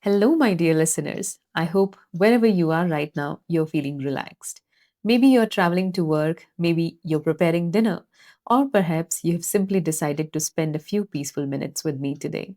Hello, my dear listeners. I hope wherever you are right now, you're feeling relaxed. Maybe you're traveling to work, maybe you're preparing dinner, or perhaps you have simply decided to spend a few peaceful minutes with me today.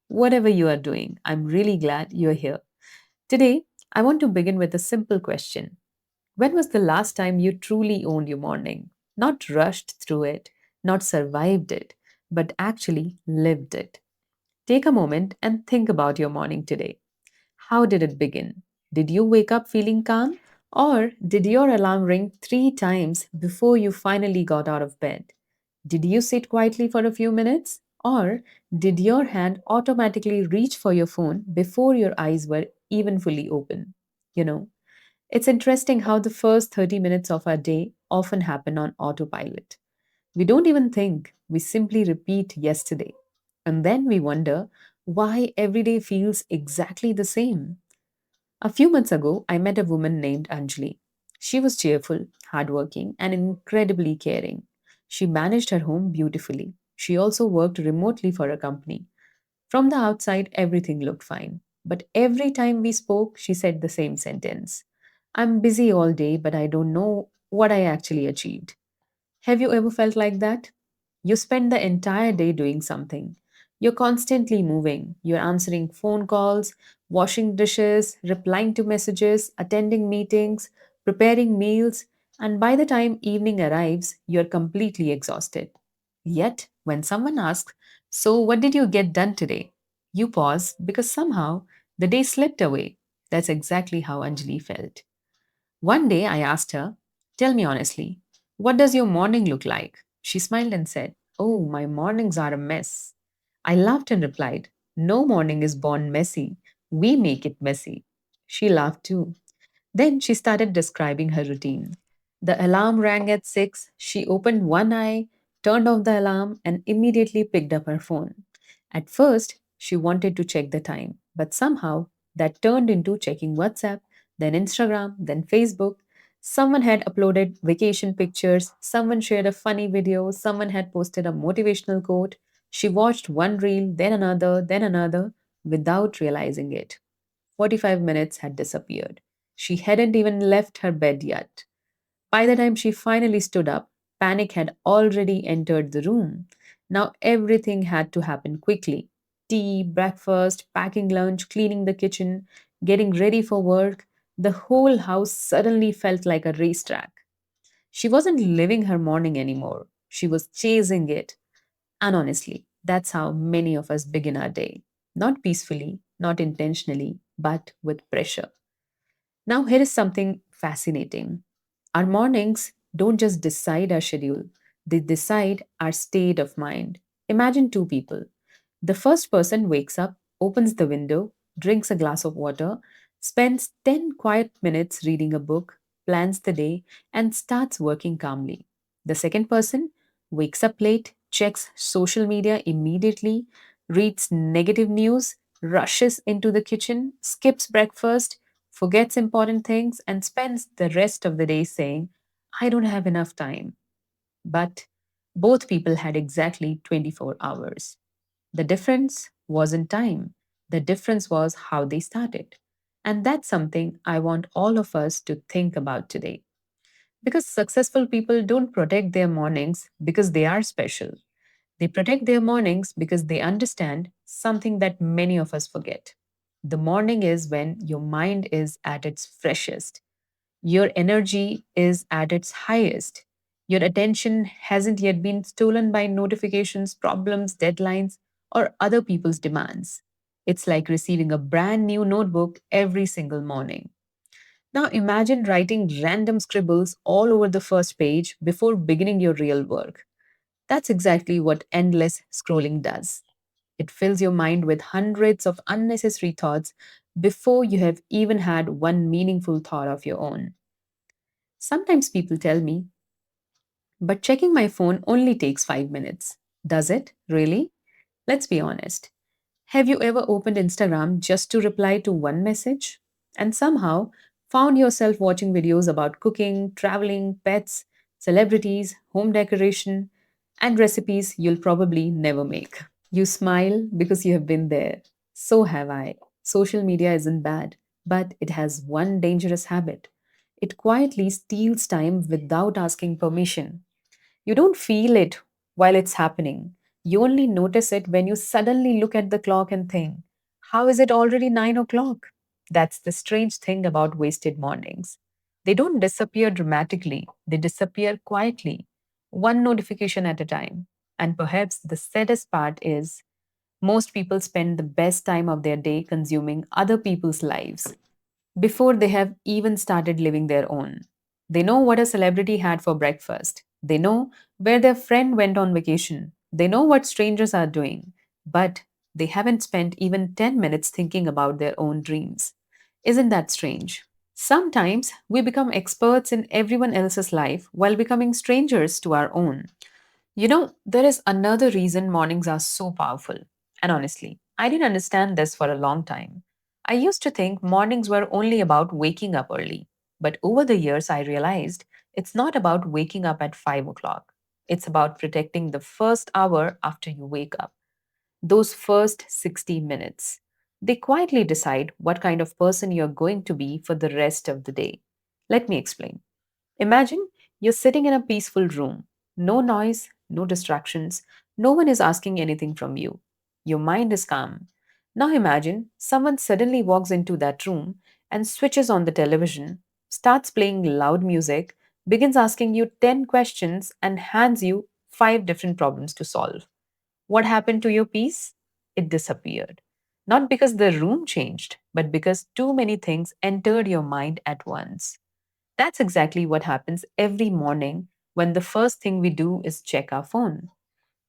Whatever you are doing, I'm really glad you're here. Today, I want to begin with a simple question. When was the last time you truly owned your morning? Not rushed through it, not survived it, but actually lived it. Take a moment and think about your morning today. How did it begin? Did you wake up feeling calm? Or did your alarm ring 3 times before you finally got out of bed? Did you sit quietly for a few minutes? Or did your hand automatically reach for your phone before your eyes were even fully open? You know, it's interesting how the first 30 minutes of our day often happen on autopilot. We don't even think, we simply repeat yesterday. And then we wonder why every day feels exactly the same. A few months ago, I met a woman named Anjali. She was cheerful, hardworking, and incredibly caring. She managed her home beautifully. She also worked remotely for a company. From the outside, everything looked fine. But every time we spoke, she said the same sentence: I'm busy all day, but I don't know what I actually achieved. Have you ever felt like that? You spend the entire day doing something. You're constantly moving. You're answering phone calls, washing dishes, replying to messages, attending meetings, preparing meals, and by the time evening arrives, you're completely exhausted. Yet, when someone asks, so what did you get done today? You pause because somehow the day slipped away. That's exactly how Anjali felt. One day I asked her, tell me honestly, what does your morning look like? She smiled and said, oh, my mornings are a mess. I laughed and replied, no morning is born messy. We make it messy. She laughed too. Then she started describing her routine. The alarm rang at 6. She opened one eye, turned off the alarm, and immediately picked up her phone. At first, she wanted to check the time, but somehow that turned into checking WhatsApp, then Instagram, then Facebook. Someone had uploaded vacation pictures, someone shared a funny video, someone had posted a motivational quote. She watched one reel, then another, without realizing it. 45 minutes had disappeared. She hadn't even left her bed yet. By the time she finally stood up, panic had already entered the room. Now everything had to happen quickly: tea, breakfast, packing lunch, cleaning the kitchen, getting ready for work. The whole house suddenly felt like a racetrack. She wasn't living her morning anymore. She was chasing it. And honestly, that's how many of us begin our day. Not peacefully, not intentionally, but with pressure. Now, here is something fascinating. Our mornings don't just decide our schedule, they decide our state of mind. Imagine two people. The first person wakes up, opens the window, drinks a glass of water, spends 10 quiet minutes reading a book, plans the day, and starts working calmly. The second person wakes up late, checks social media immediately, reads negative news, rushes into the kitchen, skips breakfast, forgets important things, and spends the rest of the day saying, I don't have enough time. But both people had exactly 24 hours. The difference wasn't time, the difference was how they started. And that's something I want all of us to think about today. Because successful people don't protect their mornings because they are special. They protect their mornings because they understand something that many of us forget. The morning is when your mind is at its freshest, your energy is at its highest. Your attention hasn't yet been stolen by notifications, problems, deadlines, or other people's demands. It's like receiving a brand new notebook every single morning. Now imagine writing random scribbles all over the first page before beginning your real work. That's exactly what endless scrolling does. It fills your mind with hundreds of unnecessary thoughts before you have even had one meaningful thought of your own. Sometimes people tell me, but checking my phone only takes 5 minutes. Does it? Really? Let's be honest. Have you ever opened Instagram just to reply to one message and somehow found yourself watching videos about cooking, traveling, pets, celebrities, home decoration, and recipes you'll probably never make? You smile because you have been there. So have I. Social media isn't bad, but it has one dangerous habit. It quietly steals time without asking permission. You don't feel it while it's happening. You only notice it when you suddenly look at the clock and think, how is it already 9 o'clock? That's the strange thing about wasted mornings. They don't disappear dramatically, they disappear quietly, one notification at a time. And perhaps the saddest part is most people spend the best time of their day consuming other people's lives before they have even started living their own. They know what a celebrity had for breakfast. They know where their friend went on vacation. They know what strangers are doing. But they haven't spent even 10 minutes thinking about their own dreams. Isn't that strange? Sometimes we become experts in everyone else's life while becoming strangers to our own. There is another reason mornings are so powerful. And honestly, I didn't understand this for a long time. I used to think mornings were only about waking up early. But over the years, I realized it's not about waking up at 5 o'clock. It's about protecting the first hour after you wake up, those first 60 minutes. They quietly decide what kind of person you're going to be for the rest of the day. Let me explain. Imagine you're sitting in a peaceful room, no noise, no distractions, no one is asking anything from you. Your mind is calm. Now imagine someone suddenly walks into that room and switches on the television, starts playing loud music, begins asking you 10 questions, and hands you 5 different problems to solve. What happened to your peace? It disappeared. Not because the room changed, but because too many things entered your mind at once. That's exactly what happens every morning when the first thing we do is check our phone.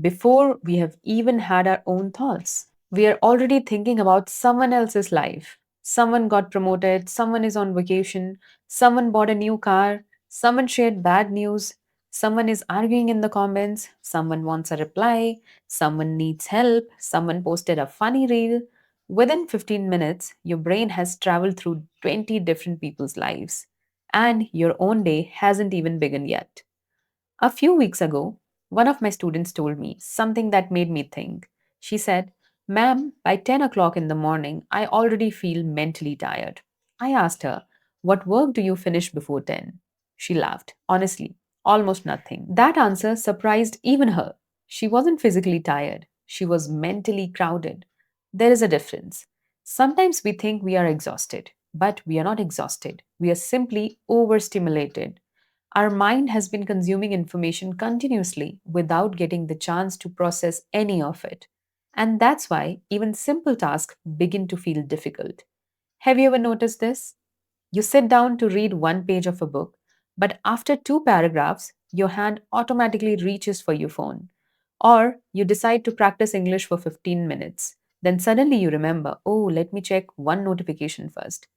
Before we have even had our own thoughts, we are already thinking about someone else's life. Someone got promoted, someone is on vacation, someone bought a new car, someone shared bad news, someone is arguing in the comments, someone wants a reply, someone needs help, someone posted a funny reel. Within 15 minutes, your brain has traveled through 20 different people's lives, and your own day hasn't even begun yet. A few weeks ago, one of my students told me something that made me think. She said, Ma'am, by 10 o'clock in the morning, I already feel mentally tired. I asked her, what work do you finish before 10? She laughed. Honestly, almost nothing. That answer surprised even her. She wasn't physically tired, she was mentally crowded. There is a difference. Sometimes we think we are exhausted, but we are not exhausted. We are simply overstimulated. Our mind has been consuming information continuously without getting the chance to process any of it. And that's why even simple tasks begin to feel difficult. Have you ever noticed this? You sit down to read one page of a book, but after two paragraphs, your hand automatically reaches for your phone. Or you decide to practice English for 15 minutes. Then suddenly you remember, oh, let me check one notification first.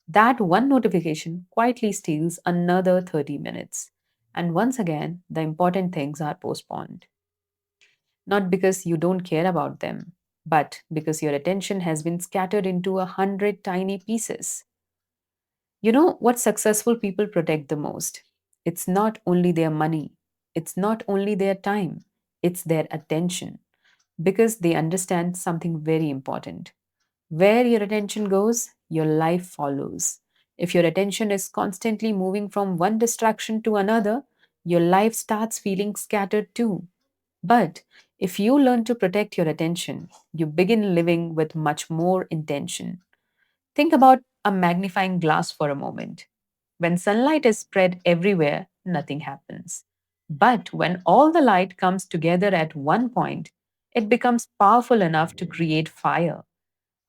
That one notification quietly steals another 30 minutes. And once again, the important things are postponed. Not because you don't care about them, but because your attention has been scattered into 100 tiny pieces. You know what successful people protect the most? It's not only their money, it's not only their time, it's their attention. Because they understand something very important. Where your attention goes, your life follows. If your attention is constantly moving from one distraction to another, your life starts feeling scattered too. But if you learn to protect your attention, you begin living with much more intention. Think about a magnifying glass for a moment. When sunlight is spread everywhere, nothing happens. But when all the light comes together at one point, it becomes powerful enough to create fire.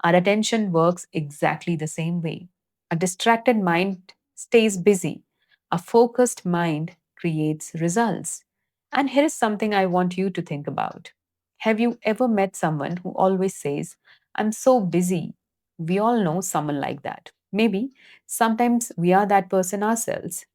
Our attention works exactly the same way. A distracted mind stays busy. A focused mind creates results. And here is something I want you to think about. Have you ever met someone who always says, I'm so busy? We all know someone like that. Maybe sometimes we are that person ourselves.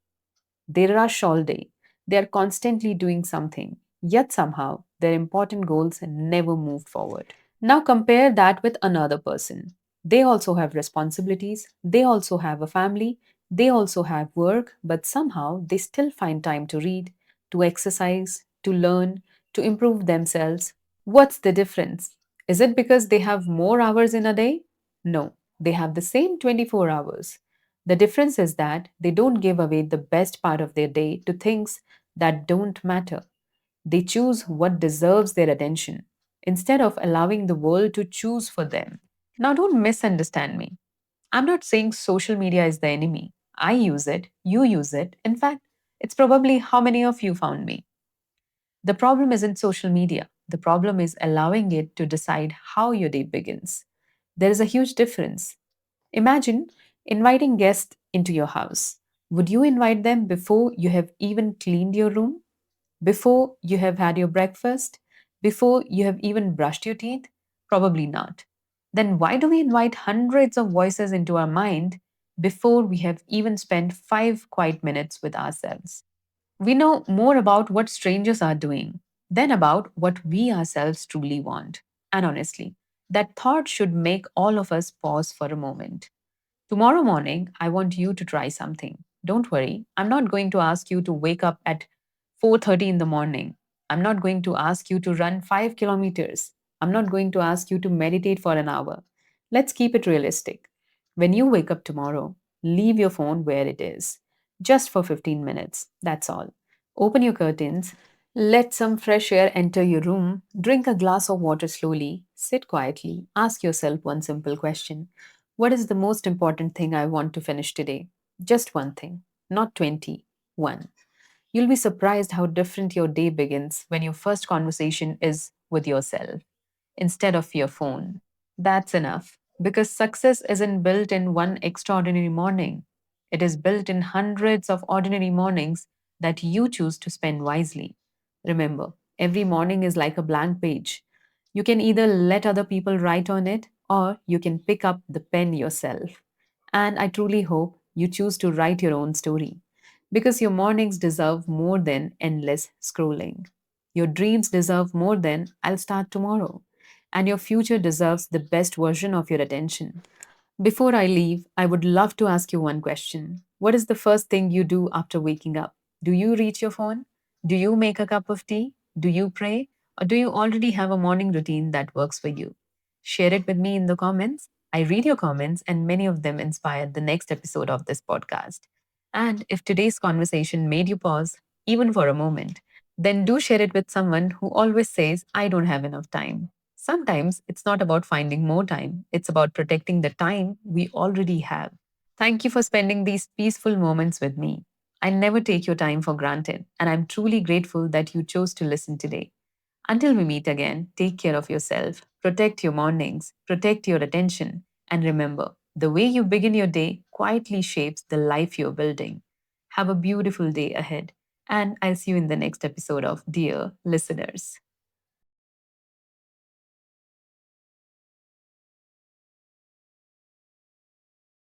They rush all day. They are constantly doing something, yet somehow their important goals never move forward. Now compare that with another person. They also have responsibilities, they also have a family, they also have work, but somehow they still find time to read, to exercise, to learn, to improve themselves. What's the difference? Is it because they have more hours in a day? No. They have the same 24 hours. The difference is that they don't give away the best part of their day to things that don't matter. They choose what deserves their attention instead of allowing the world to choose for them. Now, don't misunderstand me. I'm not saying social media is the enemy. I use it, you use it. In fact, it's probably how many of you found me. The problem isn't social media. The problem is allowing it to decide how your day begins. There is a huge difference. Imagine inviting guests into your house. Would you invite them before you have even cleaned your room? Before you have had your breakfast? Before you have even brushed your teeth? Probably not. Then why do we invite hundreds of voices into our mind before we have even spent 5 quiet minutes with ourselves? We know more about what strangers are doing than about what we ourselves truly want. And honestly, that thought should make all of us pause for a moment. Tomorrow morning, I want you to try something. Don't worry, I'm not going to ask you to wake up at 4:30 in the morning. I'm not going to ask you to run 5 kilometers. I'm not going to ask you to meditate for an hour. Let's keep it realistic. When you wake up tomorrow, leave your phone where it is. Just for 15 minutes. That's all. Open your curtains, let some fresh air enter your room, drink a glass of water slowly, sit quietly, ask yourself one simple question. What is the most important thing I want to finish today? Just one thing, not 20. One. You'll be surprised how different your day begins when your first conversation is with yourself instead of your phone. That's enough because success isn't built in one extraordinary morning. It is built in hundreds of ordinary mornings that you choose to spend wisely. Remember, every morning is like a blank page. You can either let other people write on it or you can pick up the pen yourself. And I truly hope you choose to write your own story because your mornings deserve more than endless scrolling. Your dreams deserve more than I'll start tomorrow. And your future deserves the best version of your attention. Before I leave, I would love to ask you one question. What is the first thing you do after waking up? Do you reach your phone? Do you make a cup of tea? Do you pray? Or do you already have a morning routine that works for you? Share it with me in the comments. I read your comments, and many of them inspired the next episode of this podcast. And if today's conversation made you pause, even for a moment, then do share it with someone who always says, I don't have enough time. Sometimes it's not about finding more time, it's about protecting the time we already have. Thank you for spending these peaceful moments with me. I never take your time for granted, and I'm truly grateful that you chose to listen today. Until we meet again, take care of yourself, protect your mornings, protect your attention, and remember the way you begin your day quietly shapes the life you're building. Have a beautiful day ahead, and I'll see you in the next episode of Dear Listeners.